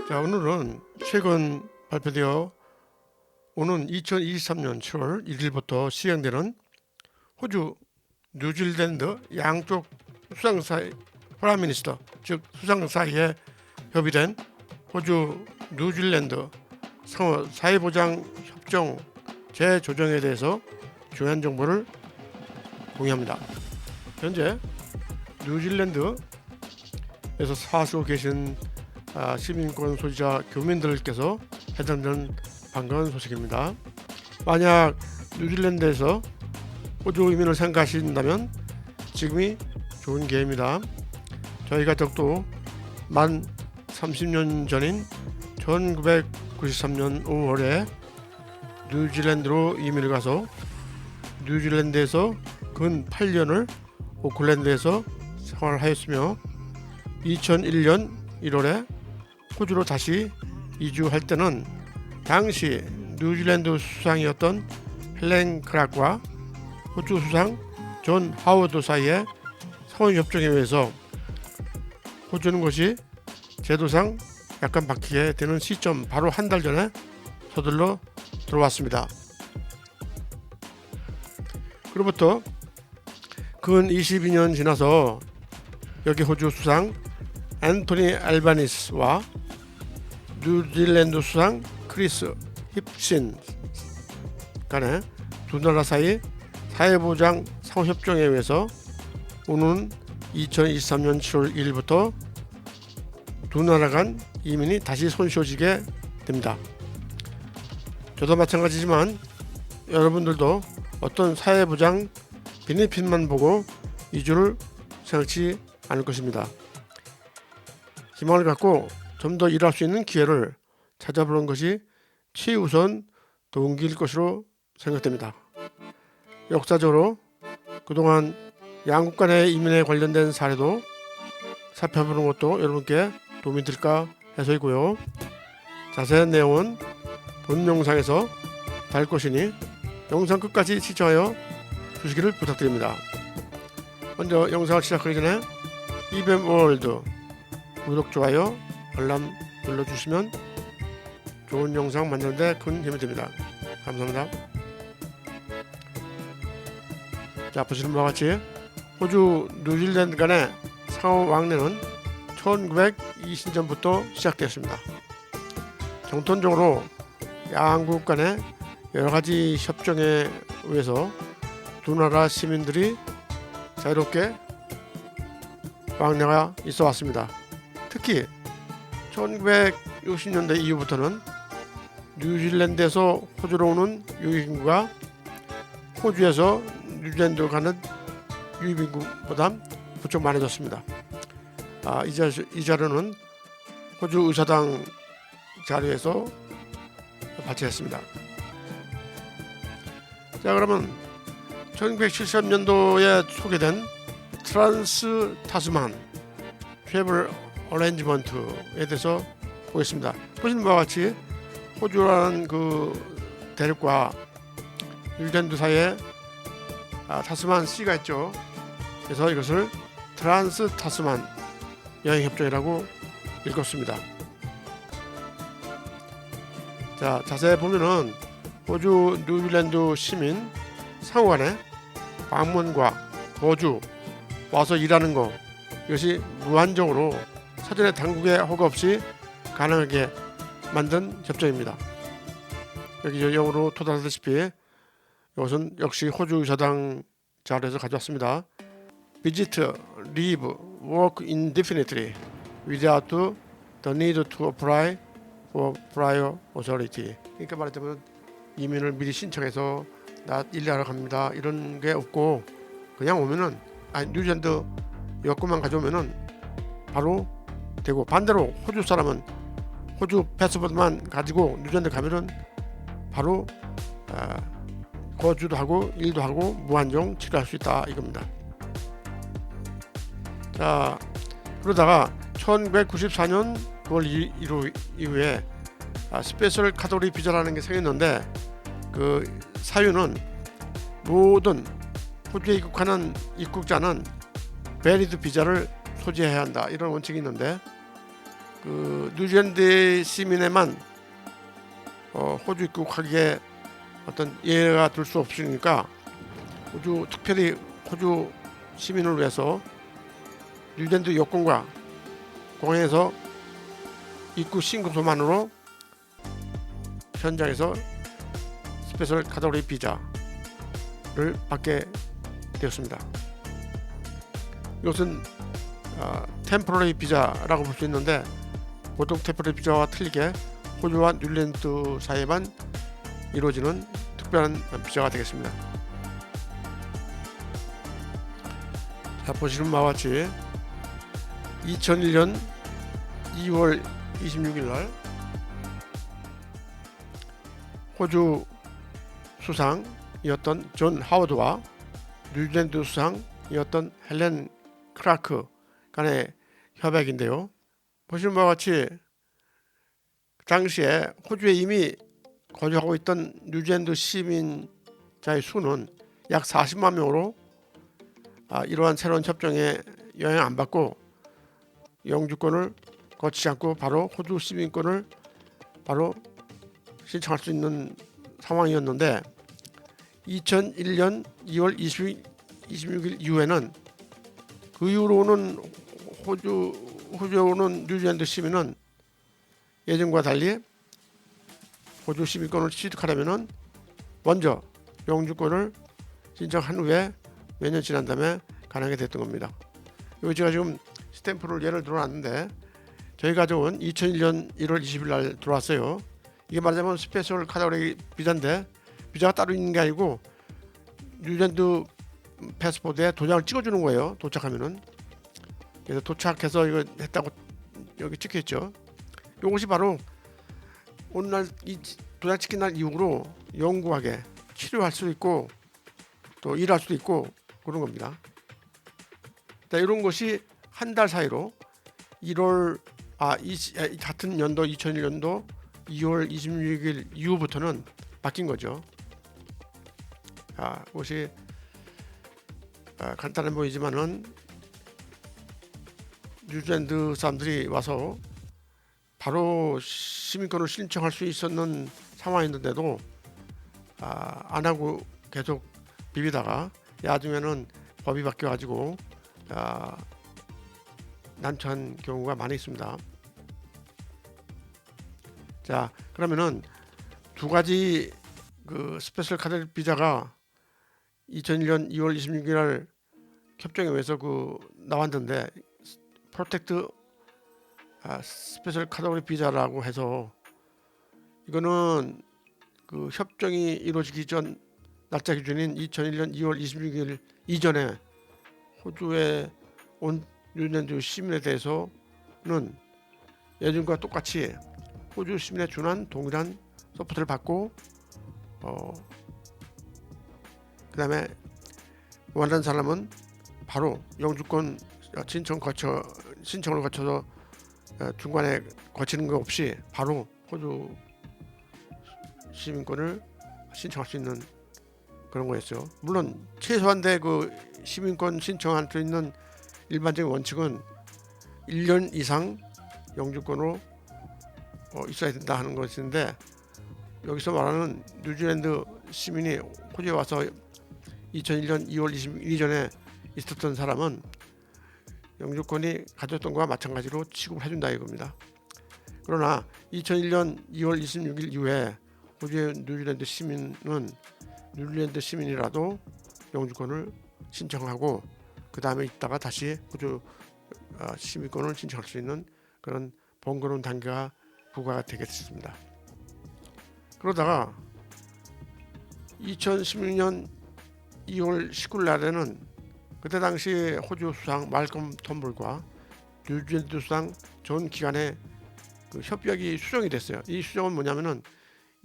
자, 오늘은 최근 발표되어 오는 2023년 7월 1일부터 시행되는 호주, 뉴질랜드 양쪽 수상사회 프라임미니스터, 즉 수상사회에 협의된 호주, 뉴질랜드 상호 사회보장 협정 재조정에 대해서 중요한 정보를 공유합니다. 현재 뉴질랜드에서 사시고 계신 시민권 소지자 교민들께서 해당되는 반가운 소식입니다. 만약 뉴질랜드에서 호주 이민을 생각하신다면 지금이 좋은 기회입니다. 저희가 적도 만 30년 전인 1993년 5월에 뉴질랜드로 이민을 가서 뉴질랜드에서 근 8년을 오클랜드에서 생활하였으며 2001년 1월에 호주로 다시 이주할 때는 당시 뉴질랜드 수상이었던 헬렌 크락과 호주 수상 존 하워드 사이의 서원협정에 의해서 호주는 것이 제도상 약간 바뀌게 되는 시점 바로 한 달 전에 서둘러 들어왔습니다. 그로부터 근 22년 지나서 여기 호주 수상 앤토니 알바니스와 뉴질랜드 수상 크리스 힙신 간의 두 나라 사이 사회보장 상호협정에 의해서 오는 2023년 7월 1일부터 두 나라 간 이민이 다시 손쉬워지게 됩니다. 저도 마찬가지지만 여러분들도 어떤 사회보장 베네핏만 보고 이주를 생각지 않을 것입니다. 희망을 갖고 좀 더 일할 수 있는 기회를 찾아보는 것이 최우선 동기일 것으로 생각됩니다. 역사적으로 그동안 양국 간의 이민에 관련된 사례도 살펴보는 것도 여러분께 도움이 될까 해서이고요. 자세한 내용은 본 영상에서 다룰 것이니 영상 끝까지 시청하여 주시기를 부탁드립니다. 먼저 영상을 시작하기 전에 이뱀월드 구독, 좋아요, 알람 눌러주시면 좋은 영상 만드는데 큰 힘이 됩니다. 감사합니다. 자, 보시는 바와 같이 호주, 뉴질랜드 간의 상호 왕래는 1920년부터 시작되었습니다. 정통적으로 양국 간의 여러가지 협정에 의해서 두 나라 시민들이 자유롭게 왕래가 있어 왔습니다. 특히 1960년대 이후부터는 뉴질랜드에서 호주로 오는 유입인구가 호주에서 뉴질랜드 가는 유입인구보다 부쩍 많아졌습니다. 이 자료는 호주 의사당 자료에서 발췌했습니다. 자, 그러면 1970년도에 소개된 트랜스 타스만 트래블 어레인지먼트에 대해서 보겠습니다. 보시는 바와 같이 호주라는 그 대륙과 뉴질랜드 사이에 타스만 씨가 있죠. 그래서 이것을 트랜스 타스만 여행협정이라고 읽었습니다. 자, 자세히 보면은 호주, 뉴질랜드 시민 상호간에 방문과 거주, 와서 일하는 것, 이것이 무한정으로 사전에 당국의 허가 없이 가능하게 만든 협정입니다. 여기 영어로 토달하다시피 이것은 역시 호주 의사당 자료에서 가져왔습니다. Visit, leave, work indefinitely without the need to apply for prior authority. 그러니까 말하자면 이민을 미리 신청해서 나 일하러 갑니다 이런 게 없고 그냥 오면은 뉴질랜드 여권만 가져오면은 바로 되고, 반대로 호주 사람은 호주 패스포트만 가지고 뉴질랜드 가면은 바로 거주도 하고 일도 하고 무한정 치료할 수 있다 이겁니다. 자, 그러다가 1994년 9월 1일 이후에 스페셜 카테고리 비자라는 게 생겼는데 그 사유는 모든 호주에 입국하는 입국자는 베리드 비자를 소지해야 한다 이런 원칙이 있는데 그 뉴질랜드 시민에만 호주 입국하기에 어떤 예외가 될 수 없으니까 특별히 호주 시민을 위해서 뉴질랜드 여권과 공항에서 입국 신고서만으로 현장에서 스페셜 카테고리 비자를 받게 되었습니다. 이것은 템포러리 비자라고 볼 수 있는데 보통 템포러리 비자와 틀리게 호주와 뉴질랜드 사이에만 이루어지는 특별한 비자가 되겠습니다. 자, 보시는 바와 같이 2001년 2월 26일 날 호주 수상이었던 존 하워드와 뉴질랜드 수상이었던 헬렌 크라크 간의 협약인데요. 보시는 바와 같이 당시에 호주에 이미 거주하고 있던 뉴질랜드 시민자의 수는 약 40만 명으로 이러한 새로운 협정에 영향 안 받고 영주권을 거치지 않고 바로 호주 시민권을 바로 신청할 수 있는 상황이었는데 2001년 2월 26일 이후에는 그 이후로는 호주에 오는 뉴질랜드 시민은 예전과 달리 호주 시민권을 취득하려면 먼저 영주권을 신청한 후에 몇 년 지난 다음에 가능하게 됐던 겁니다. 이거 제가 지금 스탬프를 예를 들어놨는데 저희 가족은 2001년 1월 20일 날 들어왔어요. 이게 말하자면 스페셜 카테고리 비자인데 비자가 따로 있는 게 아니고 뉴질랜드 패스포드에 도장을 찍어주는 거예요. 도착하면은. 그래서 도착해서 이거 했다고 여기 찍혀있죠. 이것이 바로 오늘날 이 도장 찍힌 날 이후로 영구하게 치료할 수도 있고 또 일할 수도 있고 그런 겁니다. 자, 이런 것이 한 달 사이로 같은 연도 2001년도 2월 26일 이후부터는 바뀐 거죠. 그것이 간단해 보이지만은 뉴질랜드 사람들이 와서 바로 시민권을 신청할 수 있었는 상황이었는데도 안 하고 계속 비비다가 나중에는 법이 바뀌어가지고 난처한 경우가 많이 있습니다. 자, 그러면은 두 가지 그 스페셜 카드 비자가 2001년 2월 26일 날 협정에 의해서 나왔는데 프로텍트 스페셜 카테고리 비자라고 해서 이거는 그 협정이 이루어지기 전 날짜 기준인 2001년 2월 26일 이전에 호주에 온 뉴질랜드 시민에 대해서는 예전과 똑같이 호주 시민에 준한 동일한 서포트를 받고 그 다음에 원하는 사람은 바로 영주권 신청을 거쳐서 중간에 거치는 거 없이 바로 호주 시민권을 신청할 수 있는 그런 거였죠. 물론 최소한대 그 시민권 신청할 수 있는 일반적인 원칙은 1년 이상 영주권으로 있어야 된다 하는 것인데 여기서 말하는 뉴질랜드 시민이 호주에 와서 2001년 2월 26일 이전에 있었던 사람은 영주권이 가졌던 것과 마찬가지로 취급을 해준다 이겁니다. 그러나 2001년 2월 26일 이후에 호주의 뉴질랜드 시민은 뉴질랜드 시민이라도 영주권을 신청하고 그 다음에 있다가 다시 호주 시민권을 신청할 수 있는 그런 번거로운 단계가 부과가 되겠습니다. 그러다가 2016년 2월 19일 날에는 그때 당시 호주 수상 말콤 텀블과 뉴질랜드 수상 존 기간에 그 협약이 수정이 됐어요. 이 수정은 뭐냐면은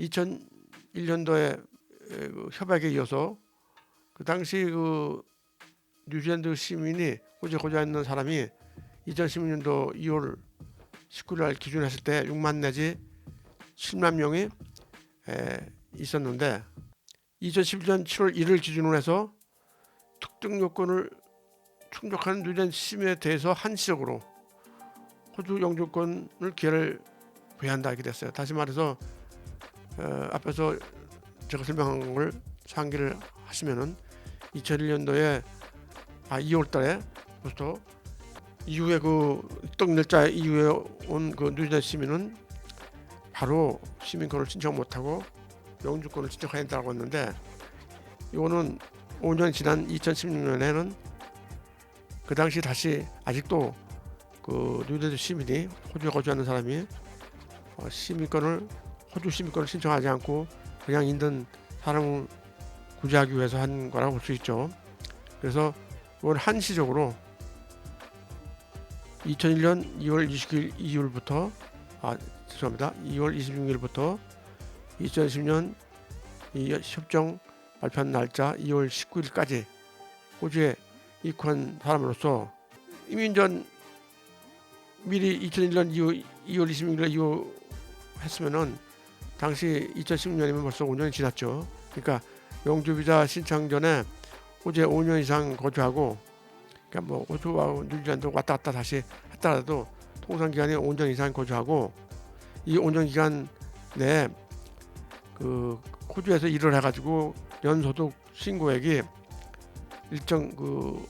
2001년도에 그 협약에 이어서 그 당시 그 뉴질랜드 시민이 호주에 거주하고 있는 사람이 2016년도 2월 19일 날 기준했을 때 6만 내지 7만 명이 있었는데 2011년 7월 1일 기준으로 해서 특정 요건을 충족하는 뉴질랜드 시민에 대해서 한시적으로 호주 영주권을 기회를 부여한다 이렇게 됐어요. 다시 말해서 앞에서 제가 설명한 걸 상기를 하시면은 2001년도에 2월달에부터 이후에 그 떡날짜 이후에 온 그 뉴질랜드 시민은 바로 시민권을 신청 못하고 영주권을 신청해야 된다고 했는데, 이거는 5년 지난 2016년에는 그 당시 다시 아직도 그 뉴질랜드 시민이 호주에 거주하는 사람이 호주 시민권을 신청하지 않고 그냥 있는 사람을 구제하기 위해서 한 거라고 볼 수 있죠. 그래서 이건 한시적으로 2001년 2월 29일 이후부터 2월 26일부터 2010년 이 협정 발표한 날짜 2월 19일까지 호주에 입국한 사람으로서 이민전 미리 2001년 2월 26일 이후 했으면은 당시 2016년이면 벌써 5년이 지났죠. 그러니까 영주 비자 신청 전에 호주에 5년 이상 거주하고, 그러니까 뭐 호주와 뉴질랜드 왔다 갔다 다시 했더라도 통상 기간이 5년 이상 거주하고, 이 5년 기간 내에 그 호주에서 일을 해가지고 연소득 신고액이 일정 그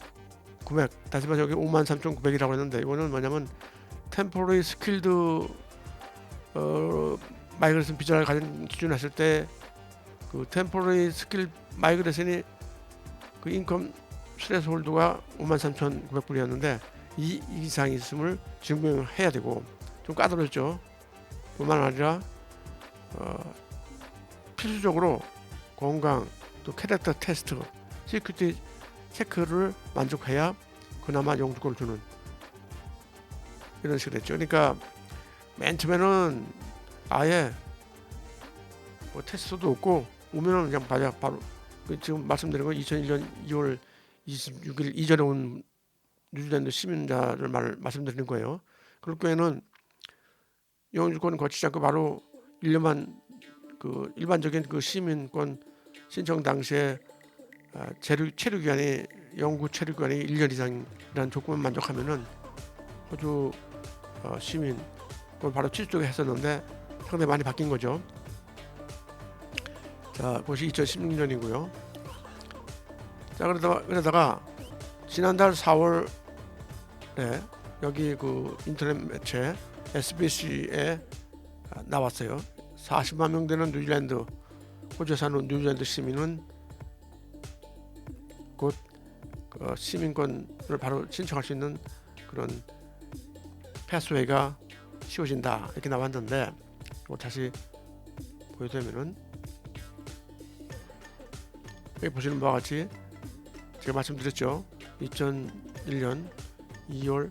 금액, 다시 말해서 여기 53,900이라고 했는데, 이거는 뭐냐면 템포러리 스킬드 마이그레이션 비자를 가진 기준으로 했을 때 그 템포러리 스킬 마이그레이션이 그 인컴 스레스홀드가 53,900불이었는데 이 이상 있음을 증명해야 되고, 좀 까다롭죠. 뿐만 아니라 필수적으로 건강, 또 캐릭터 테스트, 시큐리티 체크를 만족해야 그나마 영주권을 주는 이런 식으로 됐죠. 그러니까 맨 처음에는 아예 뭐 테스트도 없고 오면은 그냥 바로 지금 말씀드린 거 2001년 2월 26일 이전에 온 뉴질랜드 시민자를 말씀드리는 거예요. 그럴 경우에는 영주권 거치지 않고 바로 1년만 그 일반적인 그 시민권 신청 당시에 체류 기간이 영구 체류 기간이 1년 이상이라는 조건만 만족하면은 호주 시민 그걸 바로 취득 했었는데 상당히 많이 바뀐 거죠. 자, 그것이 2016년이고요. 자, 그러다가 지난달 4월에 여기 그 인터넷 매체 SBC에 나왔어요. 40만 명 되는 뉴질랜드 호주에 사는 뉴질랜드 시민은 곧 시민권을 바로 신청할 수 있는 그런 패스웨이가 씌워진다 이렇게 나왔는데, 이거 다시 보여드리면은 여기 보시는 바와 같이 제가 말씀드렸죠. 2001년 2월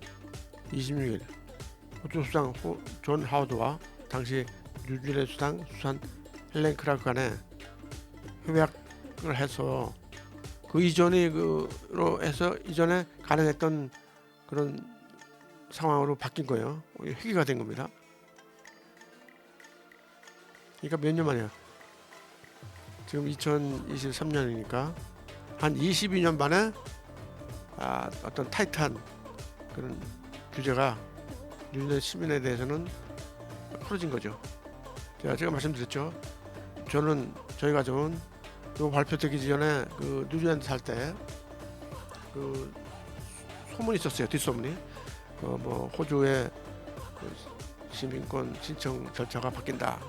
26일 호주 수상 존 하워드와 당시 뉴질랜드 수상 헬렌 크라크 간에 협약을 해서 그 이전으로 해서 이전에 가능했던 그런 상황으로 바뀐 거예요. 회귀가 된 겁니다. 그러니까 몇 년 만이야? 지금 2023년이니까 한 22년 만에 어떤 타이트한 그런 규제가 뉴질랜드 시민에 대해서는 풀어진 거죠. 제가 말씀드렸죠. 저희 가족은 이 발표되기 전에 그 뉴질랜드 살 때 그 소문이 있었어요. 뒷소문이. 뭐 호주의 그 시민권 신청 절차가 바뀐다.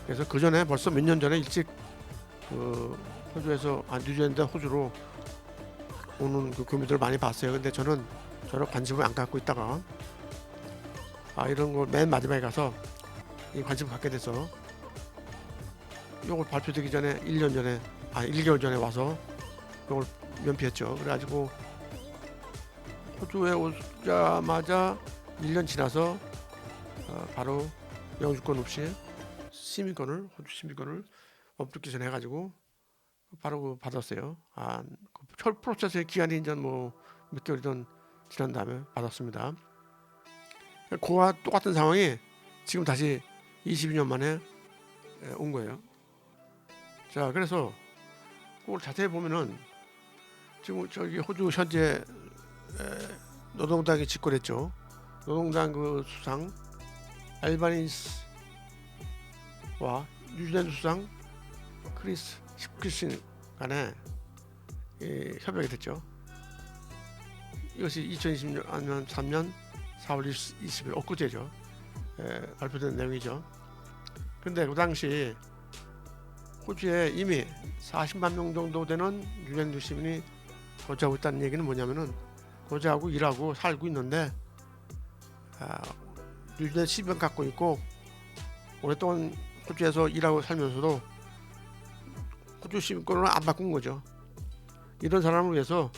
그래서 그 전에 벌써 몇 년 전에 일찍 그 호주에서 뉴질랜드 호주로 오는 그 교민들을 많이 봤어요. 근데 저는 전혀 관심을 안 갖고 있다가 이런 걸 맨 마지막에 가서 이 관심을 갖게 돼서 이걸 발표되기 전에 1개월 전에 와서 이걸 면피했죠. 그래가지고 호주에 오자마자 1년 지나서 바로 영주권 없이 호주 시민권을 업적기 전에 해가지고 바로 받았어요. 그 프로세스의 기간이 이제 뭐 몇 개월이든 지난 다음에 받았습니다. 그와 똑같은 상황이 지금 다시 22년 만에 온 거예요. 자, 그래서 그걸 자세히 보면은 지금 저기 호주 현재 노동당이 집권했죠. 노동당 그 수상 알바니스와 뉴질랜드 수상 크리스 힙키슨 간에 협약이 됐죠. 이것이 2020년 3년 4월 20일 엊그제죠. 발표된 내용이죠. 근데 그 당시 호주에 이미 40만 명 정도 되는 뉴질랜드 시민이 거주하고 있다는 얘기는 뭐냐면은 거주하고 일하고 살고 있는데 뉴질랜드 시민 갖고 있고 오랫동안 호주에서 일하고 살면서도 호주 시민권을 안 바꾼 거죠. 이런 사람을 위해서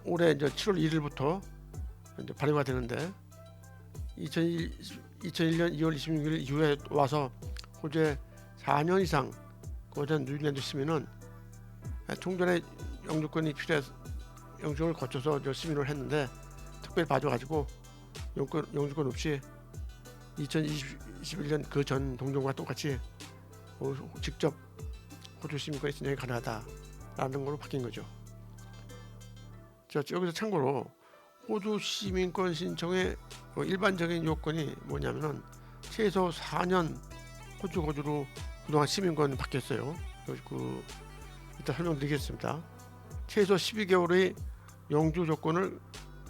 올해 7월 1일부터 이제 발효가 되는데 2001년 2월 26일 이후에 와서 호주에 4년 이상 거주한 뉴질랜드 시민은 통전의 영주권이 필요해서 영주권을 거쳐서 시민을 했는데 특별히 봐줘가지고 영주권 없이 2021년 그 전 동종과 똑같이 직접 호주 시민권이 신청이 가능하다라는 걸로 바뀐 거죠. 자, 여기서 참고로 호주 시민권 신청의 일반적인 요건이 뭐냐면은 최소 4년 호주 거주로 그동안 시민권 바뀌었어요. 이따 설명드리겠습니다. 최소 12개월의 영주 조건을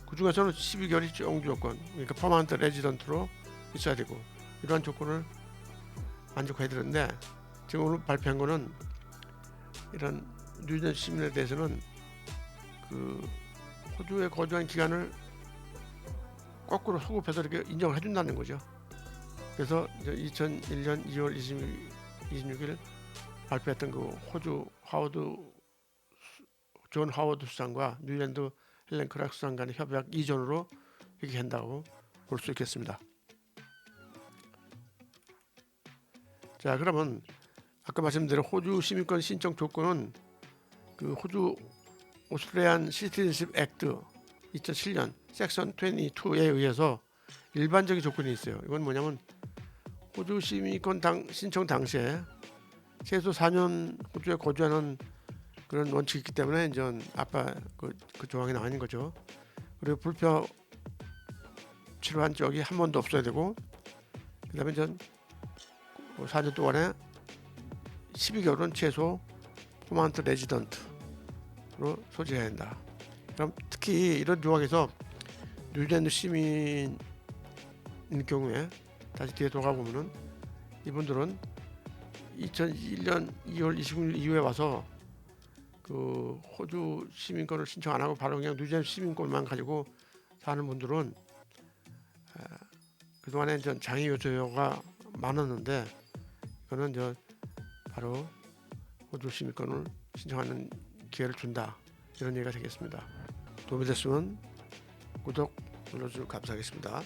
그 중에서는 12개월이 영주 조건, 그러니까 퍼머넌트 레지던트로 있어야 되고 이러한 조건을 만족해야 되는데 지금 오늘 발표한 거는 이런 뉴질랜드 시민에 대해서는 그 호주에 거주한 기간을 거꾸로 소급해서 이렇게 인정을 해준다는 거죠. 그래서 2001년 2월 26일 발표했던 그 호주 존 하워드 수상과 뉴질랜드 헬렌 크락 수상 간의 협약 이전으로 이렇게 한다고 볼 수 있겠습니다. 자, 그러면 아까 말씀드린 호주 시민권 신청 조건은 그 호주 오스트레일리안 시티즌십 액트 2007년 섹션 22에 의해서 일반적인 조건이 있어요. 이건 뭐냐면 호주 시민권 신청 당시에 최소 4년 호주에 거주하는 그런 원칙이 있기 때문에 이제 아까 그 조항이 나와 있는 거죠. 그리고 불법 치료한 적이 한 번도 없어야 되고, 그다음에 전 4년 동안에 12개월은 최소 퍼머넌트 레지던트로 소지해야 한다. 그럼 특히 이런 조항에서 뉴질랜드 시민인 경우에 다시 뒤에 돌아가 보면은 이분들은 2001년 2월 26일 이후에 와서 그 호주 시민권을 신청 안 하고 바로 그냥 뉴질랜드 시민권만 가지고 사는 분들은 그동안에 장애 요소가 많았는데 이거는 바로 호주 시민권을 신청하는 기회를 준다, 이런 얘기가 되겠습니다. 도움이 됐으면 구독 눌러주시면 감사하겠습니다.